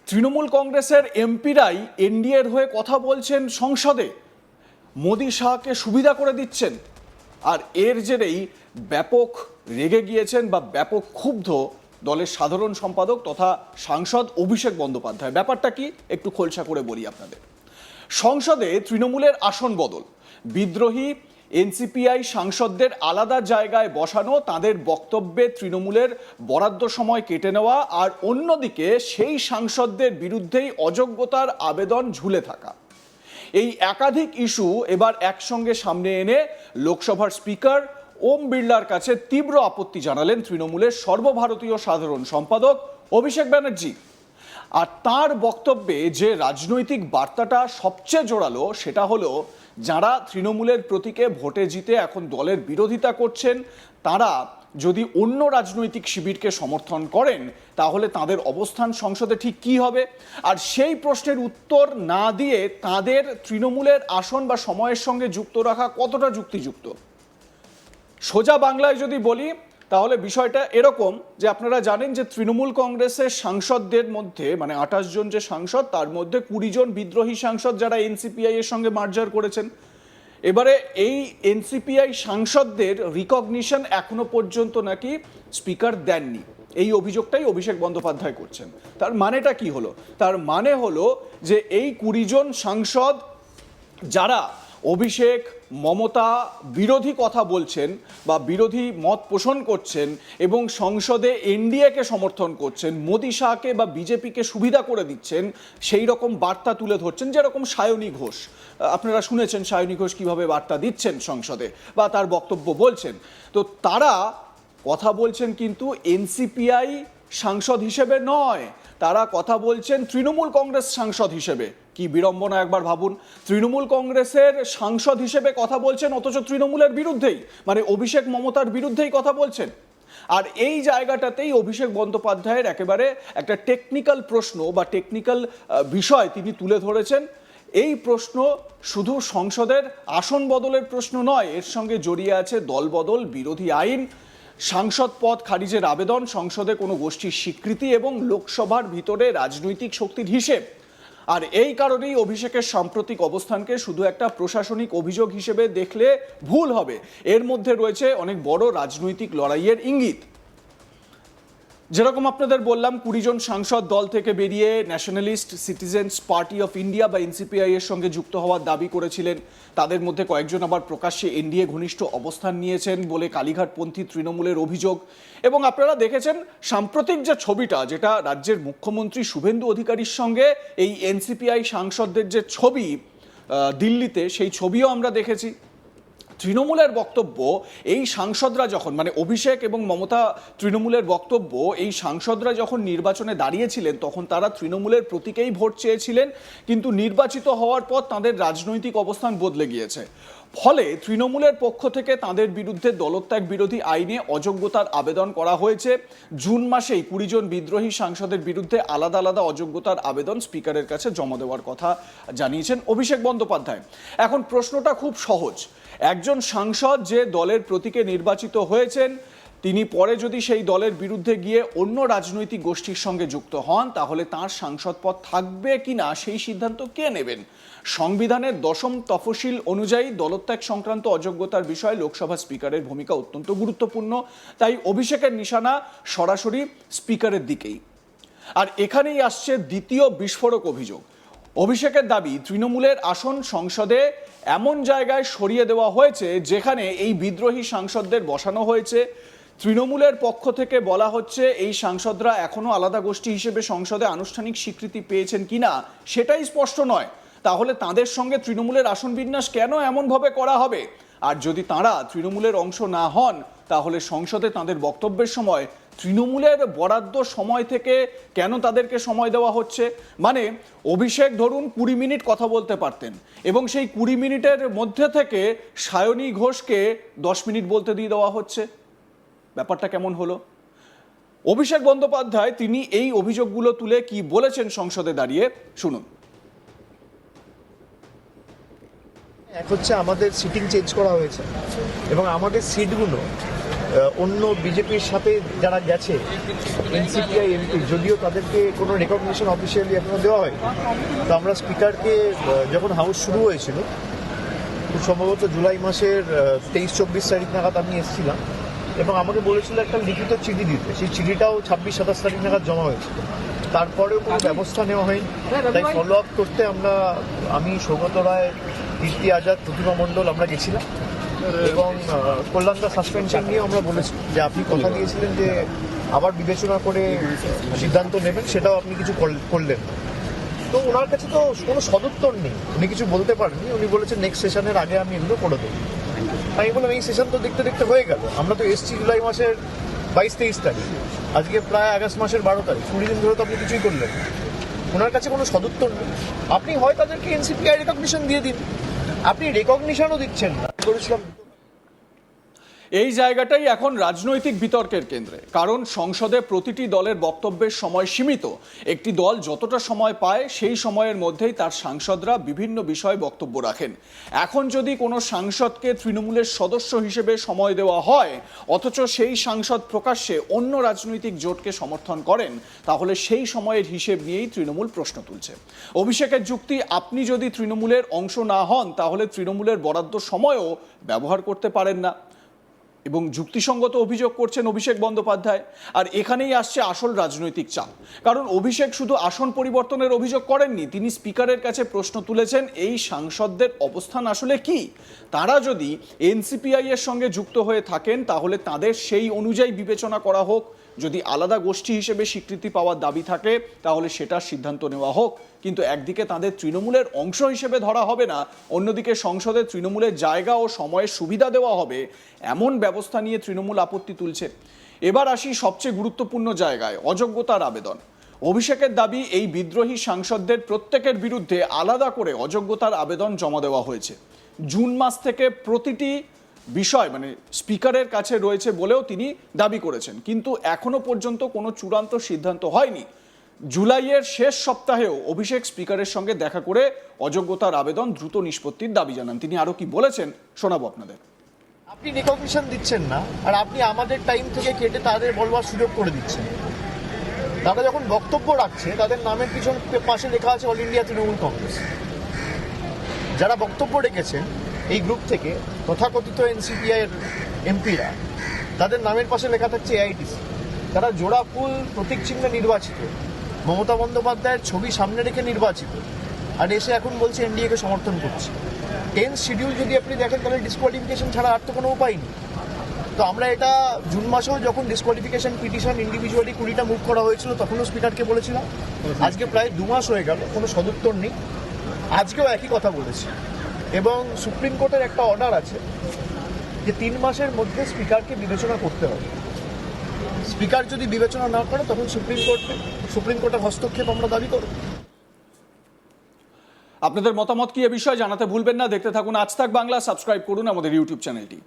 তৃণমূল কংগ্রেসের এমপিরাই এনডিএর হয়ে কথা বলছেন সংসদে, মোদি শাহকে সুবিধা করে দিচ্ছেন। আর এর জেরেই ব্যাপক রেগে গিয়েছেন বা ব্যাপক ক্ষুব্ধ দলের সাধারণ সম্পাদক তথা সাংসদ অভিষেক বন্দ্যোপাধ্যায়। ব্যাপারটা কি একটু খোলসা করে বলি আপনাদের। সংসদে তৃণমূলের আসন বদল, বিদ্রোহী এনসিপিআই সাংসদদের আলাদা জায়গায় বসানো, তাদের বক্তব্যে তৃণমূলের বরাদ্দ সময় কেটে নেওয়া, আর অন্যদিকে সেই সাংসদদের বিরুদ্ধেই অযোগ্যতার আবেদন ঝুলে থাকা। এই একাধিক ইস্যু এবার একসঙ্গে সামনে এনে লোকসভার স্পিকার ওম বিড়লার কাছে তীব্র আপত্তি জানালেন তৃণমূলের সর্বভারতীয় সাধারণ সম্পাদক অভিষেক ব্যানার্জি। আর তার বক্তব্যে যে রাজনৈতিক বার্তাটা সবচেয়ে জোরালো সেটা হলো, যারা তৃণমূলের প্রতীকে ভোটে জিতে এখন দলের বিরোধিতা করছেন, তারা যদি অন্য রাজনৈতিক শিবিরকে সমর্থন করেন তাহলে তাদের অবস্থান সংসদে ঠিক কী হবে। আর সেই প্রশ্নের উত্তর না দিয়ে তাদের তৃণমূলের আসন বা সময়ের সঙ্গে যুক্ত রাখা কতটা যুক্তিযুক্ত। সোজা বাংলায় যদি বলি তাহলে বিষয়টা এরকম যে আপনারা জানেন যে তৃণমূল কংগ্রেসের সাংসদদের মধ্যে মানে 28 জন যে সাংসদ, তার মধ্যে 20 জন বিদ্রোহী সাংসদ যারা এনসিপিআই এর সঙ্গে মার্জার করেছেন। এবারে এই এনসিপিআই সাংসদদের রিকগনিশন এখনো পর্যন্ত নাকি স্পিকার দেননি, এই অভিযোগটাই অভিষেক বন্দ্যোপাধ্যায় করছেন। তার মানেটা কি হলো? তার মানে হলো যে এই 20 জন সাংসদ যারা অভিষেক মমতা বিরোধী কথা বলছেন বা বিরোধী মত পোষণ করছেন এবং সংসদে এনডিএকে সমর্থন করছেন, মোদি শাহকে বা বিজেপিকে সুবিধা করে দিচ্ছেন, সেই রকম বার্তা তুলে ধরছেন। যেরকম সায়নী ঘোষ, আপনারা শুনেছেন সায়নী ঘোষ কীভাবে বার্তা দিচ্ছেন সংসদে বা তার বক্তব্য বলছেন। তো তারা কথা বলছেন কিন্তু এনসিপিআই সাংসদ হিসেবে নয়, তারা কথা বলছেন তৃণমূল কংগ্রেস সাংসদ হিসেবে। কি বিড়ম্বনা একবার ভাবুন, তৃণমূল কংগ্রেসের সাংসদ হিসেবে কথা বলছেন অথচ তৃণমূলের বিরুদ্ধেই, মানে অভিষেক মমতার বিরুদ্ধেই কথা বলছেন। আর এই জায়গাটাতেই অভিষেক বন্দ্যোপাধ্যায়ের একেবারে একটা টেকনিক্যাল প্রশ্ন বা টেকনিক্যাল বিষয় তিনি তুলে ধরেছেন। এই প্রশ্ন শুধু সংসদের আসন বদলের প্রশ্ন নয়, এর সঙ্গে জড়িয়ে আছে দলবদল, বিরোধী আইন, সাংসদ পদ খারিজের আবেদন, সংসদে কোনো গোষ্ঠীর স্বীকৃতি এবং লোকসভার ভিতরে রাজনৈতিক শক্তির হিসেব। আর এই কারণেই অভিষেকের সাম্প্রতিক অবস্থানকে শুধু একটা প্রশাসনিক অভিযোগ হিসেবে দেখলে ভুল হবে, এর মধ্যে রয়েছে অনেক বড় রাজনৈতিক লড়াইয়ের ইঙ্গিত। যেরকম আপনাদের বললাম, 20 জন সাংসদ দল থেকে বেরিয়ে nationalist citizens party of India বা এনসিপিআই এর সঙ্গে যুক্ত হওয়ার দাবি করেছিলেন। তাদের মধ্যে কয়েকজন আবার প্রকাশ্যে এনডিএ ঘনিষ্ঠ অবস্থান নিয়েছেন বলে কালীঘাটপন্থী তৃণমূলের অভিযোগ। এবং আপনারা দেখেছেন সাম্প্রতিক যে ছবিটা, যেটা রাজ্যের মুখ্যমন্ত্রী শুভেন্দু অধিকারীর সঙ্গে এই এনসিপিআই সাংসদদের যে ছবি দিল্লিতে, সেই ছবিও আমরা দেখেছি। তৃণমূলের বক্তব্য, এই সাংসদরা যখন মানে অভিষেক এবং মমতা তৃণমূলের বক্তব্য, এই সাংসদরা যখন নির্বাচনে দাঁড়িয়েছিলেন তখন তারা তৃণমূলের প্রতীকেই ভোট চেয়েছিলেন, কিন্তু নির্বাচিত হওয়ার পর তাদের রাজনৈতিক অবস্থান বদলে গিয়েছে। ফলে তৃণমূলের পক্ষ থেকে তাদের বিরুদ্ধে দলত্যাগ বিরোধী আইনে অযোগ্যতার আবেদন করা হয়েছে। জুন মাসেই 20 জন বিদ্রোহী সাংসদের বিরুদ্ধে আলাদা আলাদা অযোগ্যতার আবেদন স্পিকারের কাছে জমা দেওয়ার কথা জানিয়েছেন অভিষেক বন্দ্যোপাধ্যায়। এখন প্রশ্নটা খুব সহজ, একজন সাংসদ যে দলের প্রতীকে নির্বাচিত হয়েছেন, তিনি পরে যদি সেই দলের বিরুদ্ধে গিয়ে অন্য রাজনৈতিক গোষ্ঠীর সঙ্গে যুক্ত হন তাহলে তার সাংসদ পদ থাকবে কিনা সেই সিদ্ধান্ত কে নেবেন? সংবিধানের 10ম তফসিল অনুযায়ী দলত্যাগ সংক্রান্ত অযোগ্যতার বিষয়ে লোকসভা স্পিকারের ভূমিকা অত্যন্ত গুরুত্বপূর্ণ। তাই অভিষেকের নিশানা সরাসরি স্পিকারের দিকেই। আর এখানেই আসছে দ্বিতীয় বিস্ফোরক অভিযোগ। অভিষেকের দাবি, তৃণমূলের আসন সংসদে এমন জায়গায় সরিয়ে দেওয়া হয়েছে যেখানে এই বিদ্রোহী সাংসদদের বসানো হয়েছে। তৃণমূলের পক্ষ থেকে বলা হচ্ছে এই সাংসদরা এখনো আলাদা গোষ্ঠী হিসেবে সংসদে আনুষ্ঠানিক স্বীকৃতি পেয়েছেন কিনা সেটাই স্পষ্ট নয়। তাহলে তাদের সঙ্গে তৃণমূলের আসন বিন্যাস কেন এমনভাবে করা হবে? আর যদি তাঁরা তৃণমূলের অংশ না হন তাহলে সংসদে তাদের বক্তব্যের সময় তৃণমূলের বরাদ্দ সময় থেকে কেন তাদেরকে সময় দেওয়া হচ্ছে? মানে অভিষেক ধরুন 20 মিনিট কথা বলতে পারতেন এবং সেই 20 মিনিটের মধ্যে থেকে সায়নী ঘোষকে 10 মিনিট বলতে দিয়ে দেওয়া হচ্ছে। ব্যাপারটা কেমন হলো? অভিষেক বন্দ্যোপাধ্যায় তিনি এই অভিযোগগুলো তুলে কি বলেছেন সংসদে দাঁড়িয়ে, শুনুন। এক হচ্ছে আমাদের সিটিং চেঞ্জ করা হয়েছে এবং আমাদের সিটগুলো অন্য বিজেপির সাথে যারা গেছে এনসিপিআই এমপি, যদিও তাদেরকে কোনো রেকগনিশন অফিসিয়ালি এখনো দেওয়া হয়নি। তো আমরা স্পিকারকে যখন হাউস শুরু হয়েছিল, খুব সম্ভবত জুলাই মাসের 23-24 তারিখ নাগাদ আমি এসেছিলাম এবং আমাকে বলেছিল একটা লিখিত চিঠি দিতে। সেই চিঠিটাও 26-27 তারিখ নাগাদ জমা হয়েছিল। তারপরেও কোনো ব্যবস্থা নেওয়া হয়নি। তাই ফলো আপ করতে আমি সৌগত রায়, কীর্তি আজাদ, প্রতিমা মণ্ডল আমরা গেছিলাম এবং কল্যাণদা সাসপেনশন নিয়ে আমরা বলেছি যে আপনি কথা দিয়েছিলেন যে আবার বিবেচনা করে সিদ্ধান্ত নেবেন, সেটাও আপনি কিছু করলেন। তো ওনার কাছে তো কোনো সদুত্তর নেই, উনি কিছু বলতে পারেননি। উনি বলেছেন নেক্সট সেশনের আগে আমি এগুলো করে দেবো। আমি বললাম এই সেশন তো দেখতে দেখতে হয়ে গেল, আমরা তো এসছি জুলাই মাসের 22-23 তারিখ, আজকে প্রায় আগস্ট মাসের 12 তারিখ, 20 দিন ধরে তো আপনি কিছুই করলেন। ওনার কাছে কোনো সদুত্তর নেই। আপনি হয় তাদেরকে এনসিপিআই রেকগনিশন দিয়ে দিন, আপনি রেকগনিশনও দিচ্ছেন না। করেছিলাম এই জায়গাটাই এখন রাজনৈতিক বিতর্কের কেন্দ্রে, কারণ সংসদে প্রতিটি দলের বক্তব্যের সময় সীমিত। একটি দল যতটা সময় পায় সেই সময়ের মধ্যেই তার সাংসদরা বিভিন্ন বিষয়ে বক্তব্য রাখেন। এখন যদি কোনো সাংসদকে তৃণমূলের সদস্য হিসেবে সময় দেওয়া হয়, অথচ সেই সাংসদ প্রকাশ্যে অন্য রাজনৈতিক জোটকে সমর্থন করেন, তাহলে সেই সময়ের হিসেব নিয়েই তৃণমূল প্রশ্ন তুলছে। অভিষেকের যুক্তি, আপনি যদি তৃণমূলের অংশ না হন তাহলে তৃণমূলের বরাদ্দ সময়ও ব্যবহার করতে পারেন না, এবং যুক্তিসঙ্গত অভিযোগ করছেন অভিষেক বন্দ্যোপাধ্যায়। আর এখানেই আসছে আসল রাজনৈতিক চাপ, কারণ অভিষেক শুধু আসন পরিবর্তনের অভিযোগ করেননি, তিনি স্পিকারের কাছে প্রশ্ন তুলেছেন এই সাংসদদের অবস্থান আসলে কি। তারা যদি এনসিপিআই এর সঙ্গে যুক্ত হয়ে থাকেন তাহলে তাদের সেই অনুযায়ী বিবেচনা করা হোক, যদি আলাদা গোষ্ঠী হিসেবে স্বীকৃতি পাওয়ার দাবি থাকে তাহলে সেটার সিদ্ধান্ত নেওয়া হোক। কিন্তু একদিকে তাদের তৃণমূলের অংশ হিসেবে ধরা হবে না, অন্যদিকে সংসদে তৃণমূলের জায়গা ও সময়ের সুবিধা দেওয়া হবে, এমন ব্যবস্থা নিয়ে তৃণমূল আপত্তি তুলছে। এবার আসি সবচেয়ে গুরুত্বপূর্ণ জায়গায়, অযোগ্যতার আবেদন। অভিষেকের দাবি, এই বিদ্রোহী সাংসদদের প্রত্যেকের বিরুদ্ধে আলাদা করে অযোগ্যতার আবেদন জমা দেওয়া হয়েছে। জুন মাস থেকে প্রতিটি বিষয় স্পিকারের কাছে রয়েছে বলেও তিনি দাবি করেছেন, কিন্তু এখনো পর্যন্ত কোনো চূড়ান্ত সিদ্ধান্ত হয়নি। জুলাইয়ের শেষ সপ্তাহেও অভিষেক স্পিকারের সঙ্গে দেখা করে অযোগ্যতার আবেদন দ্রুত নিষ্পত্তির দাবি জানান। তিনি আরো কি বলেছেন শোনাবো আপনাদের। আপনি রেকগনিশন দিচ্ছেন না, আর আপনি আমাদের টাইম থেকে কেটে তাদের বলবার সুযোগ করে দিচ্ছেন। তারা যখন বক্তব্য রাখছে তাদের নামের পাশে লেখা আছে অল ইন্ডিয়া তৃণমূল কংগ্রেস। যারা বক্তব্য রেখেছেন এই গ্রুপ থেকে তথাকথিত এনসিপিআই এর এমপিরা, তাদের নামের পাশে লেখা থাকছে এআইটিসি। তারা জোড়া ফুল প্রতীক চিহ্নে নির্বাচিত, মমতা বন্দ্যোপাধ্যায়ের ছবি সামনে রেখে নির্বাচিত, আর এসে এখন বলছে এনডিএকে সমর্থন করছে। 10 শিডিউল যদি আপনি দেখেন তাহলে ডিসকোয়ালিফিকেশন ছাড়া আর তো কোনো উপায় নেই। তো আমরা এটা জুন মাসেও যখন ডিসকোয়ালিফিকেশন পিটিশন ইন্ডিভিজুয়ালি 20টা মুভ করা হয়েছিল তখনও স্পিকারকে বলেছিলাম। আজকে প্রায় 2 মাস হয়ে গেল, কোনো সদুত্তর নেই। আজকেও একই কথা বলেছি এবং সুপ্রিম কোর্টের একটা অর্ডার আছে যে 3 মাসের মধ্যে স্পিকারকে বিবেচনা করতে হবে। স্পিকার যদি বিবেচনা না করে তখন সুপ্রিম কোর্টের হস্তক্ষেপ আমরা দাবি করব। আপনাদের মতামত কি এ বিষয়ে জানাতে ভুলবেন না। দেখতে থাকুন আজ তাক বাংলা, সাবস্ক্রাইব করুন আমাদের ইউটিউব চ্যানেলটি।